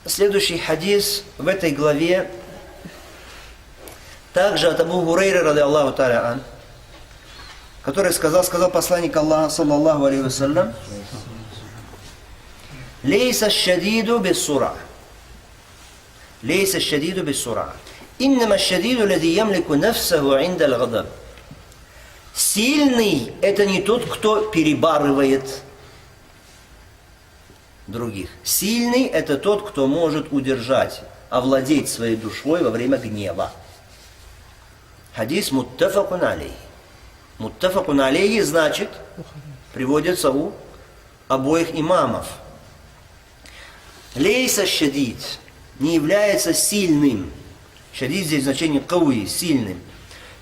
Следующий хадис в этой главе также от Абу Гурейры, ради Аллаху та'аля ан, который сказал посланник Аллаха, саллаллаху алейхи вассалям: «Лейса шадиду бис-сура». «Лейса шадиду бис-сура. Иннама шадиду лади ямлику нафсаху инда ал-гадаб». Сильный – это не тот, кто перебарывает других. Сильный – это тот, кто может удержать, овладеть своей душой во время гнева. Хадис муттафакун алейхи. Муттафакун алейхи значит, приводится у обоих имамов. Лейса шадид не является сильным. Шадид здесь значение кауи, сильным.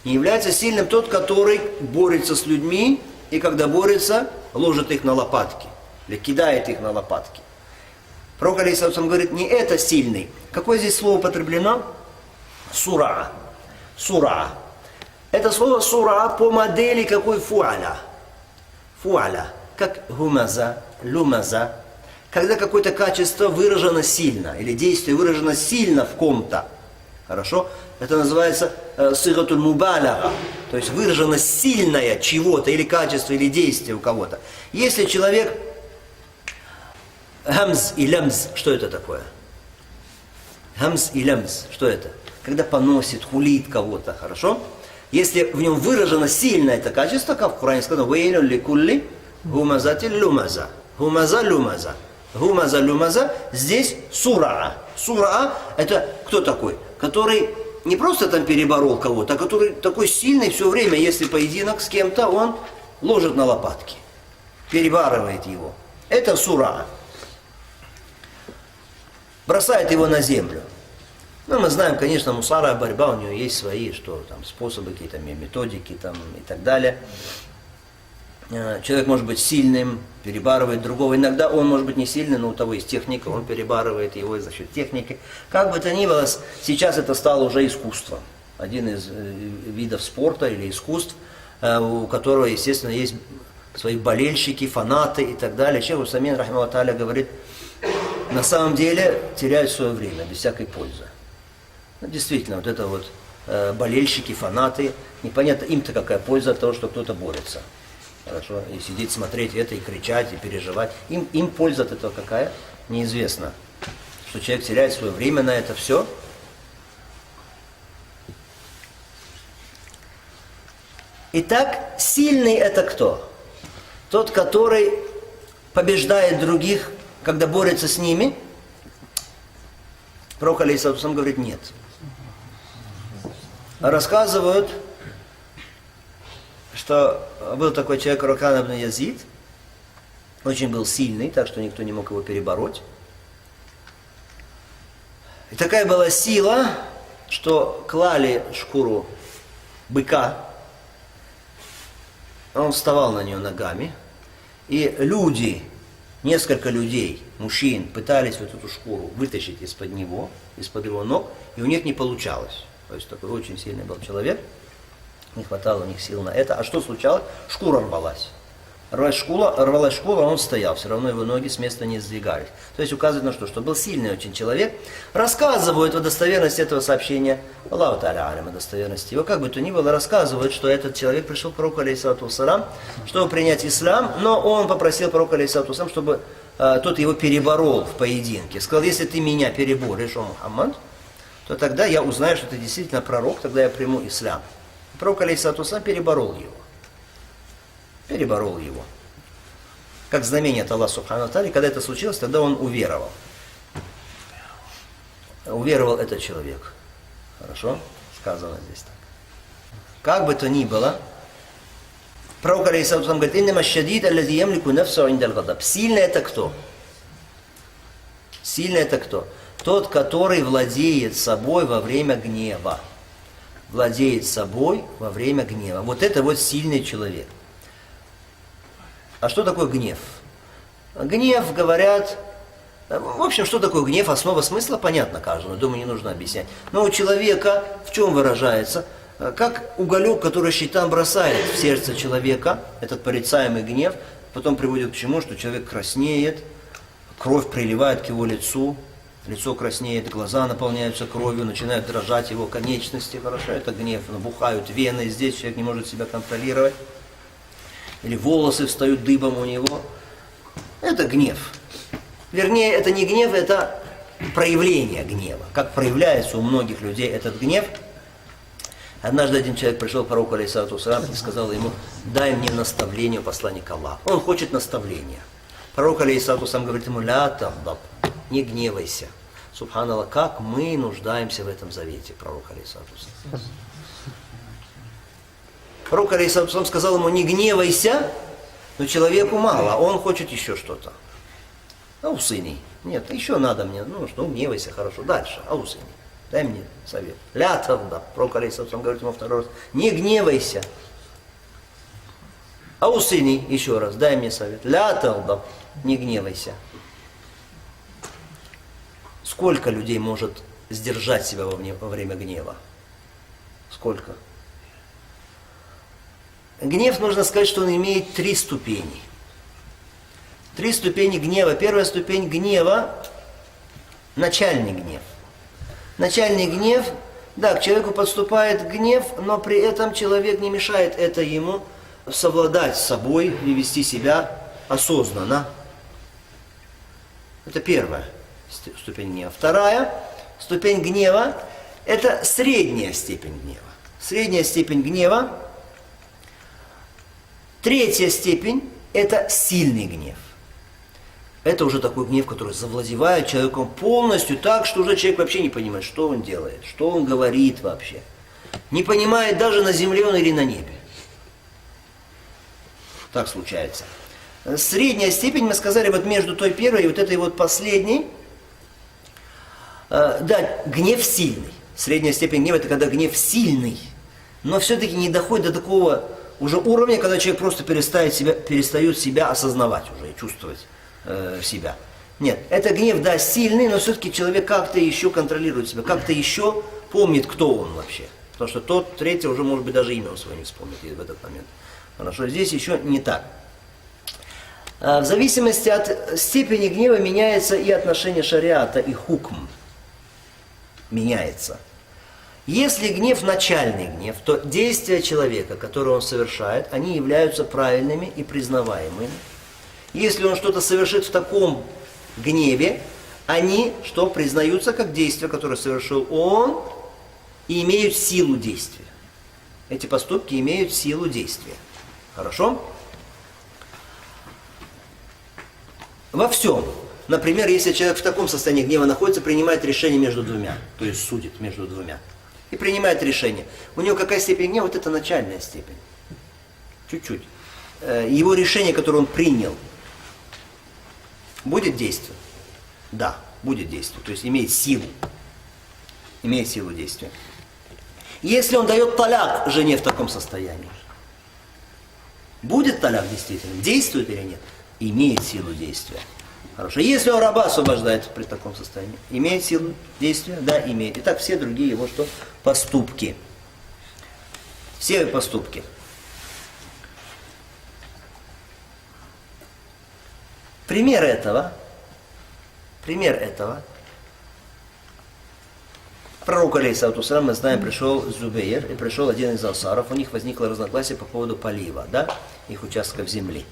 Не является сильным тот, который борется с людьми, и когда борется, ложит их на лопатки, или кидает их на лопатки. Пророк алейхиссалям говорит, не это сильный. Какое здесь слово употреблено? Сура. Сура. Это слово сура по модели какой фуаля. Фуаля. Как гумаза, люмаза. Когда какое-то качество выражено сильно, или действие выражено сильно в ком-то. Хорошо? Это называется сигатуль мубаляга. То есть выражено сильное чего-то, или качество, или действие у кого-то. Если человек хамз и лямз, что это такое? Хамз и лямз, что это? Когда поносит, хулит кого-то, хорошо? Если в нем выражено сильно это качество, как в Коране сказано, «Вэйнун ликулли гумазатил люмаза». Гумаза люмаза. Гумаза люмаза. Здесь сура. Сура – это кто такой? Который не просто там переборол кого-то, а который такой сильный все время, если поединок с кем-то, он ложит на лопатки, перебарывает его. Это сура. Бросает его на землю. Ну, мы знаем, конечно, мусара, борьба, у нее есть свои, что там способы, какие-то методики там, и так далее. Человек может быть сильным, перебарывает другого. Иногда он может быть не сильный, но у того есть техника, он перебарывает его за счет техники. Как бы то ни было, сейчас это стало уже искусством. Один из видов спорта или искусств, у которого, естественно, есть свои болельщики, фанаты и так далее. Шейх Усаймин, рахимахуллах тааля, говорит, на самом деле теряют свое время без всякой пользы. Ну, действительно, вот это вот болельщики, фанаты, непонятно им-то какая польза от того, что кто-то борется. Хорошо, и сидеть, смотреть это, и кричать, и переживать. Им польза от этого какая? Неизвестно. Что человек теряет свое время на это все. Итак, сильный это кто? Тот, который побеждает других, когда борется с ними. Пророк алейхиссалям говорит, нет. Рассказывают, что был такой человек, Рукан ибн Язид, очень был сильный, так что никто не мог его перебороть. И такая была сила, что клали шкуру быка, он вставал на нее ногами, и люди, несколько людей, мужчин, пытались вот эту шкуру вытащить из-под него, из-под его ног, и у них не получалось. То есть такой очень сильный был человек. Не хватало у них сил на это. А что случалось? Шкура рвалась. Рвалась шкура, он стоял. Все равно его ноги с места не сдвигались. То есть указывает на что был сильный очень человек. Рассказывают о достоверности этого сообщения. Аллаху та'аля алям о достоверности его. Как бы то ни было, рассказывают, что этот человек пришел к пророку, алейхиссалату вассалам, чтобы принять ислам, но он попросил пророка, алейхиссалату вассалам, чтобы тот его переборол в поединке. Сказал, если ты меня переборешь, о Мухаммад, то тогда я узнаю, что ты действительно пророк, тогда я приму ислам. Пророк алейхиссалату вассалам переборол его. Переборол его. Как знамение от Аллаха субхану ва тааля, когда это случилось, тогда он уверовал. Уверовал этот человек. Хорошо? Сказано здесь так. Как бы то ни было, пророк алейхиссалату вассалам говорит, «Иннама шадид аллази ямлику нафсаху инда аль-гадаб». Сильный это кто? Сильный это кто? Тот, который владеет собой во время гнева. Владеет собой во время гнева. Вот это вот сильный человек. А что такое гнев? Гнев, говорят, в общем, что такое гнев, основа смысла понятна каждому, думаю, не нужно объяснять. Но у человека в чем выражается? Как уголек, который шайтан бросает в сердце человека, этот порицаемый гнев, потом приводит к чему, что человек краснеет, кровь приливает к его лицу, лицо краснеет, глаза наполняются кровью, начинают дрожать его конечности, хорошо, это гнев, набухают вены, здесь человек не может себя контролировать, или волосы встают дыбом у него, это гнев. Вернее, это не гнев, это проявление гнева. Как проявляется у многих людей этот гнев. Однажды один человек пришел к пророку алейхиссалату вассалям и сказал ему: дай мне наставление, посланник Аллаха. Он хочет наставления. Пророк алейхиссалату вассалям говорит ему: ля тагдаб, не гневайся. Субханаллах, как мы нуждаемся в этом завете, пророк алейхиссалату вассалям. Пророк алейхиссалату вассалям сказал ему: не гневайся, но человеку мало, он хочет еще что-то. Аусыни. Нет, еще надо мне, гневайся, хорошо, дальше, аусыни. Дай мне совет. Ля тагдаб. Пророк алейхиссалату вассалям говорит ему второй раз: не гневайся. Аусыни, еще раз, дай мне совет. Ля тагдаб. Не гневайся. Сколько людей может сдержать себя во время гнева? Сколько? Гнев, нужно сказать, что он имеет 3 ступени. 3 ступени гнева. Первая ступень гнева – начальный гнев. Начальный гнев, да, к человеку подступает гнев, но при этом человек не мешает это ему совладать с собой и вести себя осознанно. Это первая ступень гнева. Вторая ступень гнева – это средняя степень гнева. Средняя степень гнева. Третья степень – это сильный гнев. Это уже такой гнев, который завладевает человеком полностью так, что уже человек вообще не понимает, что он делает, что он говорит вообще. Не понимает, даже на земле он или на небе. Так случается. Средняя степень, мы сказали, вот между той первой и вот этой вот последней. Да, гнев сильный. Средняя степень гнева – это когда гнев сильный, но все-таки не доходит до такого уже уровня, когда человек просто перестает себя осознавать уже и чувствовать себя. Нет, это гнев, да, сильный, но все-таки человек как-то еще контролирует себя, как-то еще помнит, кто он вообще. Потому что тот, третий, уже, может быть, даже имя он свое не вспомнит в этот момент. Хорошо, здесь еще не так. В зависимости от степени гнева меняется и отношение шариата, и хукм. Меняется. Если гнев начальный гнев, то действия человека, которые он совершает, они являются правильными и признаваемыми. Если он что-то совершит в таком гневе, они что признаются как действия, которые совершил он, и имеют силу действия. Эти поступки имеют силу действия. Хорошо? Во всем. Например, если человек в таком состоянии гнева находится, принимает решение между двумя, то есть судит между двумя, и принимает решение. У него какая степень гнева? Вот это начальная степень. Чуть-чуть. Его решение, которое он принял, будет действовать? Да, будет действовать. То есть имеет силу. Имеет силу действия. Если он дает таляк жене в таком состоянии, будет таляк действительно? Действует или нет? Имеет силу действия. Хорошо. Если он раба освобождает при таком состоянии, имеет силу действия? Да, имеет. Итак, все другие его что? Поступки. Все поступки. Пример этого, пророк алейхиссалату вассалям, мы знаем, пришел Зубейр, и пришел один из ансаров, у них возникло разногласие по поводу полива, да, их участков земли.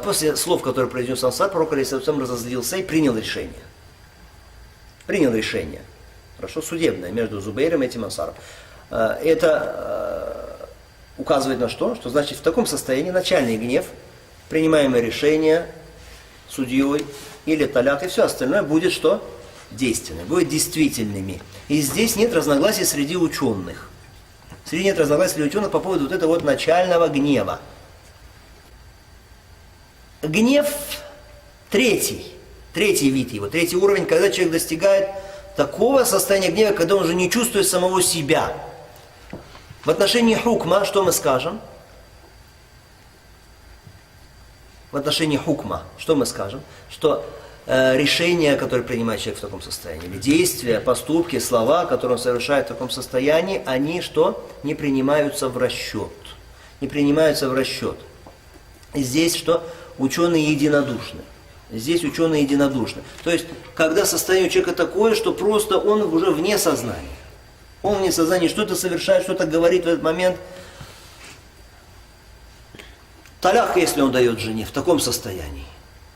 После слов, которые произнес ансар, пророк алейхиссалату вассалям разозлился и принял решение. Принял решение. Хорошо, судебное между Зубейром и этим ансаром. Это указывает на что? Что значит в таком состоянии начальный гнев, принимаемое решение судьей или таляк, и все остальное будет что? Действенным, будет действительными. И здесь нет разногласий среди ученых. Нет разногласий среди ученых по поводу вот этого вот начального гнева. Гнев третий вид его, третий уровень, когда человек достигает такого состояния гнева, когда он уже не чувствует самого себя. В отношении хукма, что мы скажем? В отношении хукма, что мы скажем? Что решения, которые принимает человек в таком состоянии, или действия, поступки, слова, которые он совершает в таком состоянии, они что? Не принимаются в расчет. Не принимаются в расчет. И здесь что? Ученые единодушны. Здесь ученые единодушны. То есть, когда состояние у человека такое, что просто он уже вне сознания. Он вне сознания что-то совершает, что-то говорит в этот момент. Талях, если он дает жене в таком состоянии,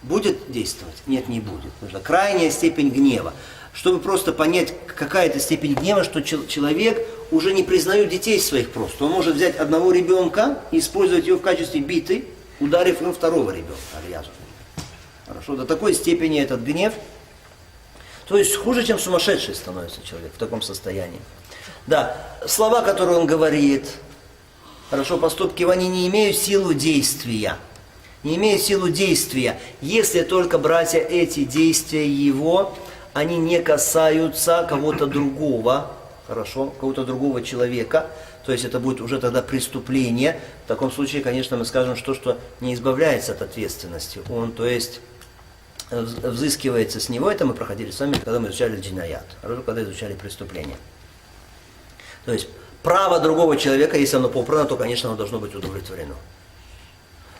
будет действовать? Нет, не будет. Нужна крайняя степень гнева. Чтобы просто понять, какая это степень гнева, что человек уже не признает детей своих просто. Он может взять одного ребенка и использовать его в качестве биты, ударив им второго ребенка. Хорошо, до такой степени этот гнев. То есть хуже, чем сумасшедший становится человек в таком состоянии. Да, слова, которые он говорит, хорошо, поступки, они не имеют силу действия. Не имеют силу действия, если только, братья, эти действия его, они не касаются кого-то другого, хорошо, кого-то другого человека. То есть это будет уже тогда преступление. В таком случае, конечно, мы скажем, что не избавляется от ответственности. Он, то есть, взыскивается с него. Это мы проходили с вами, когда мы изучали джинаят, когда изучали преступление. То есть право другого человека, если оно попрано, то, конечно, оно должно быть удовлетворено.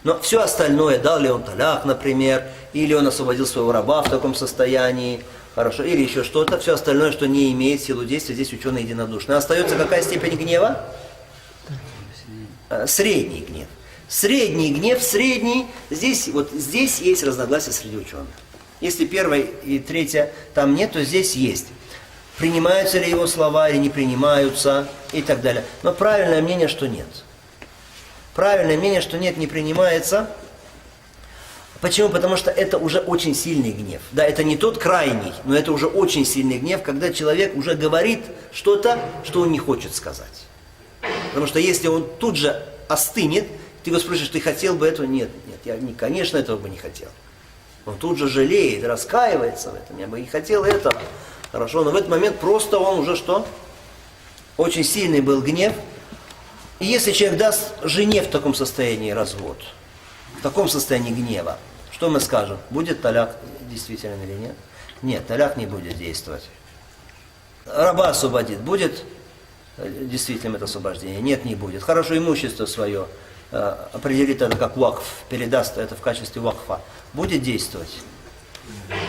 Но все остальное, дал ли он талях, например, или он освободил своего раба в таком состоянии, хорошо, или еще что-то, все остальное, что не имеет силу действия, здесь ученые единодушны. Остается какая степень гнева? Средний гнев. Средний гнев, средний, здесь есть разногласия среди ученых. Если первое и третье там нет, то здесь есть. Принимаются ли его слова или не принимаются и так далее. Но правильное мнение, что нет. Правильное мнение, что нет, не принимается. Почему? Потому что это уже очень сильный гнев. Да, это не тот крайний, но это уже очень сильный гнев, когда человек уже говорит что-то, что он не хочет сказать. Потому что если он тут же остынет, ты его спросишь, ты хотел бы этого? Нет, я, конечно, этого бы не хотел. Он тут же жалеет, раскаивается в этом. Я бы не хотел этого. Хорошо, но в этот момент просто он уже что? Очень сильный был гнев. И если человек даст жене в таком состоянии развод, в таком состоянии гнева, что мы скажем? Будет талях действительно или нет? Нет, талях не будет действовать. Раба освободит. Будет действительно это освобождение? Нет, не будет. Хорошо, имущество свое определит это как вакф, передаст это в качестве вакфа. Будет действовать?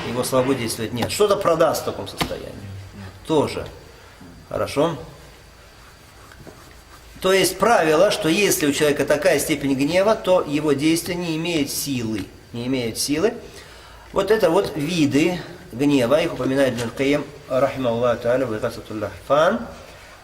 Его слова будет действовать? Нет. Что-то продаст в таком состоянии? Тоже. Хорошо? То есть правило, что если у человека такая степень гнева, то его действия не имеют силы. Не имеют силы. Вот это вот виды гнева, их упоминает Ибн Кайим, рахимахуллаху та'аля, в Игасатуль Лахфан.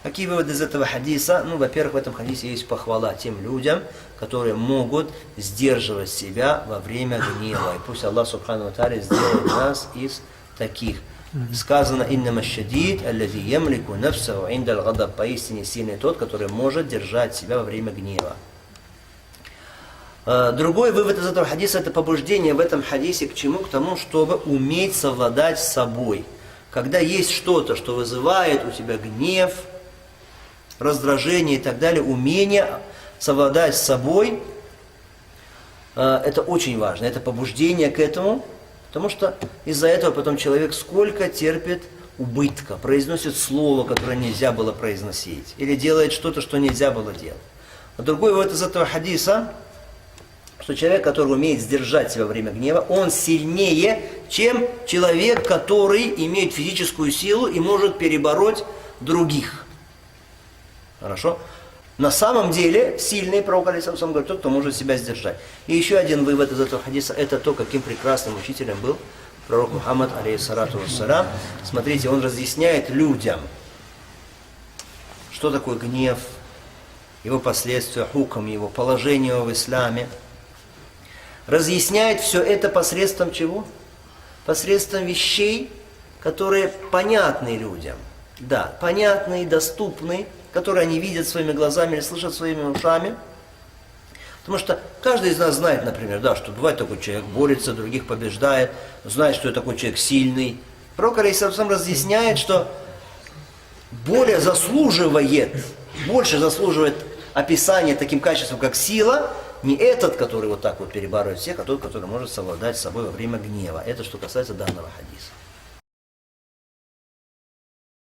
Какие выводы из этого хадиса? Ну, во-первых, в этом хадисе есть похвала тем людям, которые могут сдерживать себя во время гнева. И пусть Аллах Субхану ва Тааля сделает нас из таких. Сказано: «Иннама шадид, аллази ямлику нафсаху индаль гадаб». Поистине сильный тот, который может держать себя во время гнева. Другой вывод из этого хадиса – это побуждение в этом хадисе к чему? К тому, чтобы уметь совладать с собой. Когда есть что-то, что вызывает у тебя гнев, раздражение и так далее, умение совладать с собой, это очень важно, это побуждение к этому, потому что из-за этого потом человек сколько терпит убытка, произносит слово, которое нельзя было произносить, или делает что-то, что нельзя было делать. А другой вывод из этого хадиса, что человек, который умеет сдержать себя во время гнева, он сильнее, чем человек, который имеет физическую силу и может перебороть других. Хорошо? На самом деле, сильный пророк, алейхиссалам, говорит, тот, кто может себя сдержать. И еще один вывод из этого хадиса, это то, каким прекрасным учителем был пророк Мухаммад, алейхиссалату вассалям. Смотрите, он разъясняет людям, что такое гнев, его последствия, хукм, его положение в исламе. Разъясняет все это посредством чего? Посредством вещей, которые понятны людям. Да, понятны и доступны, которые они видят своими глазами или слышат своими ушами. Потому что каждый из нас знает, например, да, что бывает такой человек, борется, других побеждает, знает, что такой человек сильный. Пророк алейхиссалам разъясняет, что больше заслуживает описания таким качеством, как сила, не этот, который вот так вот перебарывает всех, а тот, который может совладать с собой во время гнева. Это что касается данного хадиса.